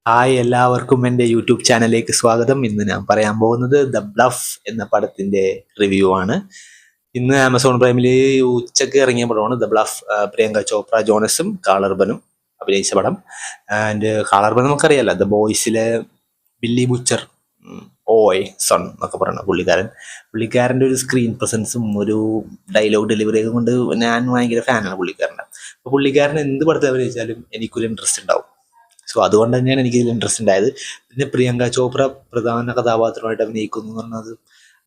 Hi, എല്ലാവർക്കും എൻ്റെ YouTube ചാനലിലേക്ക് സ്വാഗതം. ഇന്ന് ഞാൻ പറയാൻ പോകുന്നത് ദ ബ്ലഫ് എന്ന പടത്തിൻ്റെ റിവ്യൂ ആണ്. ഇന്ന് ആമസോൺ പ്രൈമിൽ ഉച്ചയ്ക്ക് ഇറങ്ങിയ പടമാണ് ദ ബ്ലഫ്. പ്രിയങ്ക ചോപ്ര ജോണസും കാളർബനും അഭിനയിച്ച പടം. ആൻഡ് കാളർബൻ നമുക്കറിയാലോ, ദ ബോയ്സിലെ ബില്ലി ബുച്ചർ, ഓയ് സൺ എന്നൊക്കെ പറയുന്ന പുള്ളിക്കാരൻ്റെ ഒരു സ്ക്രീൻ പ്രസൻസും ഒരു ഡയലോഗ് ഡെലിവറിയൊക്കെ കൊണ്ട് ഞാൻ ഭയങ്കര ഫാനാണ് പുള്ളിക്കാരൻ്റെ. അപ്പോൾ പുള്ളിക്കാരൻ എന്ത് പടത്തിൽ അഭിനയിച്ചാലും എനിക്കൊരു ഇൻട്രസ്റ്റ് ഉണ്ടാവും. സോ അതുകൊണ്ട് തന്നെയാണ് എനിക്ക് ഇതിൽ ഇൻട്രസ്റ്റ് ഉണ്ടായത്. പിന്നെ പ്രിയങ്ക ചോപ്ര പ്രധാന കഥാപാത്രമായിട്ട് അഭിനയിക്കുന്നു എന്ന് പറഞ്ഞത്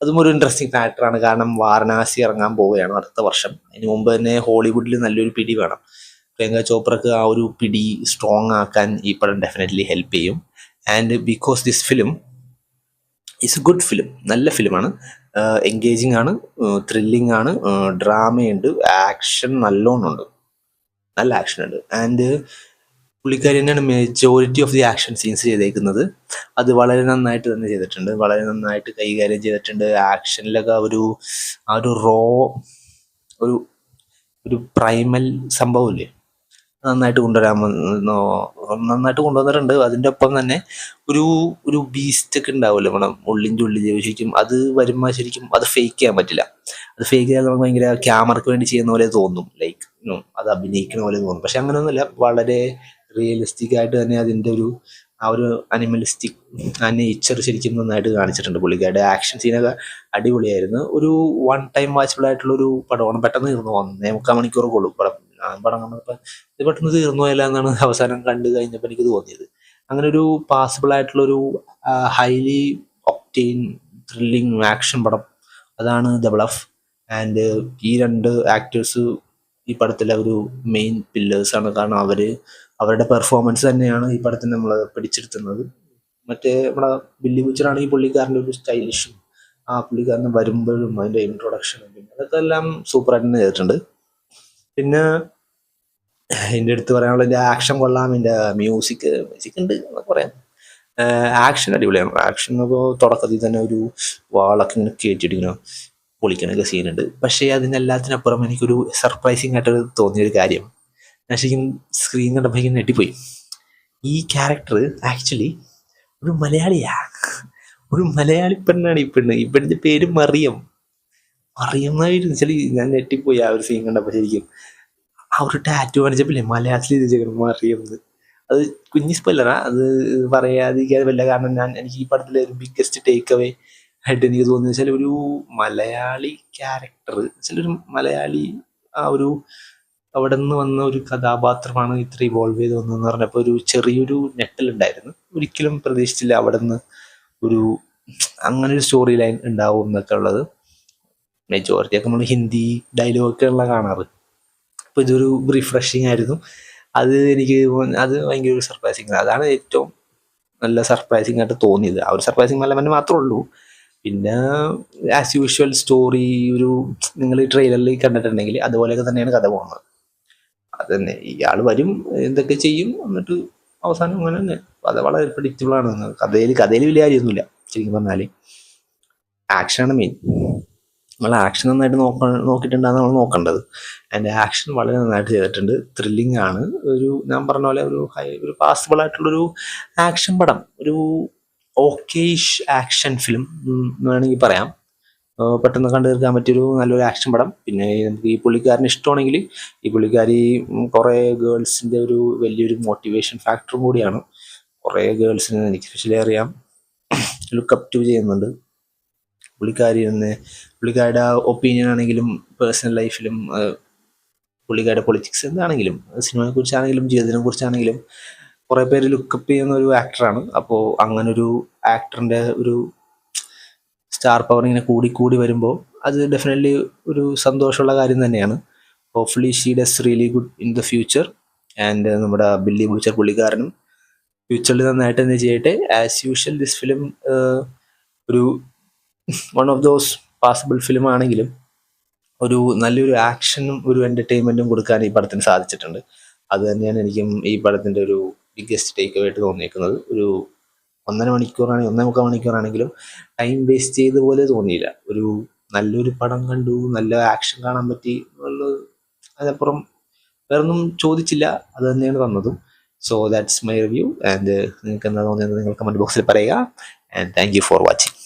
അതും ഒരു ഇൻട്രസ്റ്റിംഗ് ഫാക്ടറാണ്. കാരണം വാരണാസി ഇറങ്ങാൻ പോവുകയാണ് അടുത്ത വർഷം. അതിന് മുമ്പ് തന്നെ ഹോളിവുഡിൽ നല്ലൊരു പിടി വേണം. പ്രിയങ്ക ചോപ്രക്ക് ആ ഒരു പിടി സ്ട്രോങ് ആക്കാൻ ഈ പടം ഡെഫിനറ്റ്ലി ഹെൽപ്പ് ചെയ്യും. And because this film it's A good film, നല്ല ഫിലിമാണ്. എൻഗേജിങ് ആണ്, ത്രില്ലിംഗ് ആണ്, ഡ്രാമയുണ്ട്, ആക്ഷൻ നല്ലോണം ഉണ്ട്, നല്ല ആക്ഷൻ ഉണ്ട്. ആൻഡ് പുള്ളിക്കാരി തന്നെയാണ് majority of the action scenes ചെയ്തേക്കുന്നത്. അത് വളരെ നന്നായിട്ട് തന്നെ ചെയ്തിട്ടുണ്ട്, വളരെ നന്നായിട്ട് കൈകാര്യം ചെയ്തിട്ടുണ്ട്. ആക്ഷനിലൊക്കെ ആ ഒരു റോ, ഒരു ഒരു പ്രൈമൽ സംഭവമില്ലേ, നന്നായിട്ട് കൊണ്ടുവന്നിട്ടുണ്ട്. അതിൻ്റെ ഒപ്പം തന്നെ ഒരു ഒരു ബീസ്റ്റ് ഒക്കെ ഉണ്ടാവുമല്ലോ നമ്മുടെ ഉള്ളിൻ്റെ ശരിക്കും അത് വരുമ്പോൾ ശരിക്കും അത് ഫേക്ക് ചെയ്യാൻ പറ്റില്ല. അത് ഫേക്ക് ചെയ്യാൻ നമുക്ക് ഭയങ്കര ക്യാമറയ്ക്ക് വേണ്ടി ചെയ്യുന്ന പോലെ തോന്നും, ലൈക്ക് അത് അഭിനയിക്കുന്ന പോലെ തോന്നും. പക്ഷെ അങ്ങനെയൊന്നുമില്ല, വളരെ റിയലിസ്റ്റിക് ആയിട്ട് തന്നെ അതിൻ്റെ ആ ഒരു അനിമലിസ്റ്റിക് ആ നേച്ചർ ശരിക്കും നന്നായിട്ട് കാണിച്ചിട്ടുണ്ട്. പുള്ളിക്കാരുടെ ആക്ഷൻ സീനൊക്കെ അടിപൊളിയായിരുന്നു. ഒരു വൺ ടൈം വാച്ചബിൾ ആയിട്ടുള്ള ഒരു പടമാണ്. പെട്ടെന്ന് തീർന്നു, 1.25 മണിക്കൂറൊക്കെ ഉള്ളൂ പടം കണ്ടപ്പോൾ. ഇത് പെട്ടെന്ന് തീർന്നു പോയല്ല എന്നാണ് അവസാനം കണ്ടു കഴിഞ്ഞപ്പോൾ എനിക്ക് തോന്നിയത്. അങ്ങനെ ഒരു പാസിബിൾ ആയിട്ടുള്ളൊരു ഹൈലി ഒപ്റ്റെയിൻ ത്രില്ലിംഗ് ആക്ഷൻ പടം, അതാണ് ദ ബ്ലഫ്. ആൻഡ് ഈ രണ്ട് ആക്ടേഴ്സ് ഈ പടത്തിലെ ഒരു മെയിൻ പില്ലേഴ്സാണ്. കാരണം അവരുടെ പെർഫോമൻസ് തന്നെയാണ് ഈ പടത്തിന് നമ്മൾ പിടിച്ചെടുത്തുന്നത്. മറ്റേ നമ്മുടെ ബില്ലി ബുച്ചറാണെങ്കിൽ പുള്ളിക്കാരൻ്റെ ഒരു സ്റ്റൈലിഷും ആ പുള്ളിക്കാരന് വരുമ്പോഴും അതിൻ്റെ ഇൻട്രൊഡക്ഷനും പിന്നെ അതൊക്കെ എല്ലാം സൂപ്പറായിട്ട് തന്നെ ചെയ്തിട്ടുണ്ട്. പിന്നെ എൻ്റെ അടുത്ത് പറയാനുള്ള എൻ്റെ ആക്ഷൻ കൊള്ളാം, എൻ്റെ മ്യൂസിക് ഉണ്ട് എന്നൊക്കെ പറയാം. ആക്ഷൻ അടിപൊളിയാണ്. ആക്ഷൻ ഇപ്പോൾ തുടക്കത്തിൽ തന്നെ ഒരു വാളൊക്കെ ഇങ്ങനെ കയറ്റിയിട്ടിങ്ങനെ പൊളിക്കണൊക്കെ സീനുണ്ട്. പക്ഷേ അതിനെല്ലാത്തിനപ്പുറം എനിക്കൊരു സർപ്രൈസിങ് ആയിട്ട് തോന്നിയൊരു കാര്യം, ഞാൻ ശരിക്കും സ്ക്രീൻ കണ്ടപ്പോൾ എനിക്ക് ഞെട്ടിപ്പോയി. ഈ ക്യാരക്ടർ ആക്ച്വലി ഒരു മലയാളിയാ, ഒരു മലയാളി പെണ്ണാണ്. ഈ പെണ്ണിൻ്റെ പേര് മറിയം. മറിയം വെച്ചാൽ ഞാൻ ഞെട്ടിപ്പോയി ആ ഒരു സീൻ കണ്ടപ്പോൾ. ശരിക്കും ആ ഒരു ടാറ്റു കാണിച്ചപ്പില്ലേ മലയാളത്തിൽ എഴുതിയേക്കണം മറിയം എന്ന്. അത് കുഞ്ഞി സ്പെല്ലറാ, അത് പറയാതിരിക്കാതെ വല്ല. കാരണം എനിക്ക് ഈ പടത്തിലെ ഒരു ബിഗ്ഗസ്റ്റ് ടേക്ക് അവേ ആയിട്ട് എനിക്ക് തോന്നുന്നത് വെച്ചാൽ ഒരു മലയാളി ക്യാരക്ടർ വെച്ചാൽ ഒരു മലയാളി ആ ഒരു അവിടെ നിന്ന് വന്ന ഒരു കഥാപാത്രമാണ് ഇത്ര ഇവോൾവ് ചെയ്ത് വന്നതെന്ന് പറഞ്ഞപ്പോൾ ഒരു ചെറിയൊരു ഞെട്ടലുണ്ടായിരുന്നു. ഒരിക്കലും പ്രതീക്ഷിച്ചില്ല അവിടെ നിന്ന് ഒരു അങ്ങനെ ഒരു സ്റ്റോറി ലൈൻ ഉണ്ടാവും എന്നൊക്കെ ഉള്ളത്. മെജോറിറ്റി ഒക്കെ നമ്മൾ ഹിന്ദി ഡയലോഗൊക്കെയുള്ള കാണാറ്. അപ്പോൾ ഇതൊരു റിഫ്രഷിങ് ആയിരുന്നു. അത് ഭയങ്കര ഒരു സർപ്രൈസിങ്, അതാണ് ഏറ്റവും നല്ല സർപ്രൈസിങ് ആയിട്ട് തോന്നിയത്. ആ ഒരു സർപ്രൈസിങ് എലമെന്റ് മാത്രമേ ഉള്ളൂ. പിന്നെ ആസ് യൂഷ്വൽ സ്റ്റോറി നിങ്ങൾ ട്രെയിലറിൽ കണ്ടിട്ടുണ്ടെങ്കിൽ അതുപോലെയൊക്കെ തന്നെയാണ് കഥ പോകുന്നത്. അത് തന്നെ, ഇയാൾ വരും, എന്തൊക്കെ ചെയ്യും, എന്നിട്ട് അവസാനം അങ്ങനെ തന്നെ. അത് വളരെ പ്രിഡിക്റ്റബിൾ ആണ്. കഥയിൽ വലിയ കാര്യമൊന്നുമില്ല ശരിക്കും പറഞ്ഞാൽ. ആക്ഷനാണ് മെയിൻ. നമ്മൾ ആക്ഷൻ നന്നായിട്ട് നോക്കിയിട്ടുണ്ടാകുന്ന നമ്മൾ നോക്കേണ്ടത്. ആൻഡ് ആക്ഷൻ വളരെ നന്നായിട്ട് ചെയ്തിട്ടുണ്ട്, ത്രില്ലിംഗ് ആണ്. ഞാൻ പറഞ്ഞ പോലെ ഒരു പാസിബിൾ ആയിട്ടുള്ളൊരു ആക്ഷൻ പടം, ഒരു ഓക്കേഷ് ആക്ഷൻ ഫിലിം വേണമെങ്കിൽ പറയാം. പെട്ടെന്ന് കണ്ടു തീർക്കാൻ പറ്റിയൊരു നല്ലൊരു ആക്ഷൻ പടം. പിന്നെ നമുക്ക് ഈ പുള്ളിക്കാരന് ഇഷ്ടമാണെങ്കിൽ, ഈ പുള്ളിക്കാരി കുറേ ഗേൾസിൻ്റെ ഒരു വലിയൊരു മോട്ടിവേഷൻ ഫാക്ടറും കൂടിയാണ്. കുറേ ഗേൾസിന് എനിക്ക് സ്പെഷ്യലി അറിയാം ലുക്കപ്പ് ടു ചെയ്യുന്നുണ്ട് പുള്ളിക്കാരുടെ ഒപ്പീനിയൻ ആണെങ്കിലും പേഴ്സണൽ ലൈഫിലും പുള്ളിക്കാരുടെ പൊളിറ്റിക്സ് എന്താണെങ്കിലും സിനിമയെ കുറിച്ചാണെങ്കിലും ജീവിതത്തിനെ കുറിച്ചാണെങ്കിലും കുറേ പേര് ലുക്കപ്പ് ചെയ്യുന്ന ഒരു ആക്ടറാണ്. അപ്പോൾ അങ്ങനൊരു ആക്ടറിൻ്റെ ഒരു സ്റ്റാർ പവർ ഇങ്ങനെ കൂടി വരുമ്പോൾ അത് ഡെഫിനറ്റ്ലി ഒരു സന്തോഷമുള്ള കാര്യം തന്നെയാണ്. Hopefully she does really good in the future. And നമ്മുടെ ബില്ലി ബുച്ചർ പുള്ളിക്കാരനും ഫ്യൂച്ചറിൽ നന്നായിട്ട് തന്നെ ചെയ്യട്ടെ. ആസ് യൂഷ്വൽ ദിസ് ഫിലിം ഒരു one of those possible film ആണെങ്കിലും നല്ലൊരു ആക്ഷനും ഒരു എൻ്റർടൈൻമെൻറ്റും കൊടുക്കാൻ ഈ പടത്തിന് സാധിച്ചിട്ടുണ്ട്. അത് തന്നെയാണ് എനിക്കും ഈ പടത്തിൻ്റെ ഒരു ബിഗ്ഗസ്റ്റ് ടേക്ക് അവേ ആയിട്ട് തോന്നിയേക്കുന്നത്. ഒരു 1.5 മണിക്കൂറാണെങ്കിലും ടൈം വേസ്റ്റ് ചെയ്ത പോലെ തോന്നിയില്ല. നല്ലൊരു പടം കണ്ടു, നല്ല ആക്ഷൻ കാണാൻ പറ്റി എന്നുള്ളത്, അതിനപ്പുറം വേറൊന്നും ചോദിച്ചില്ല. അത് തന്നെയാണ് തന്നതും. So that's my review. And നിങ്ങൾക്ക് എന്താ തോന്നിയത് നിങ്ങൾ കമൻറ്റ് ബോക്സിൽ പറയുക. And thank you for watching.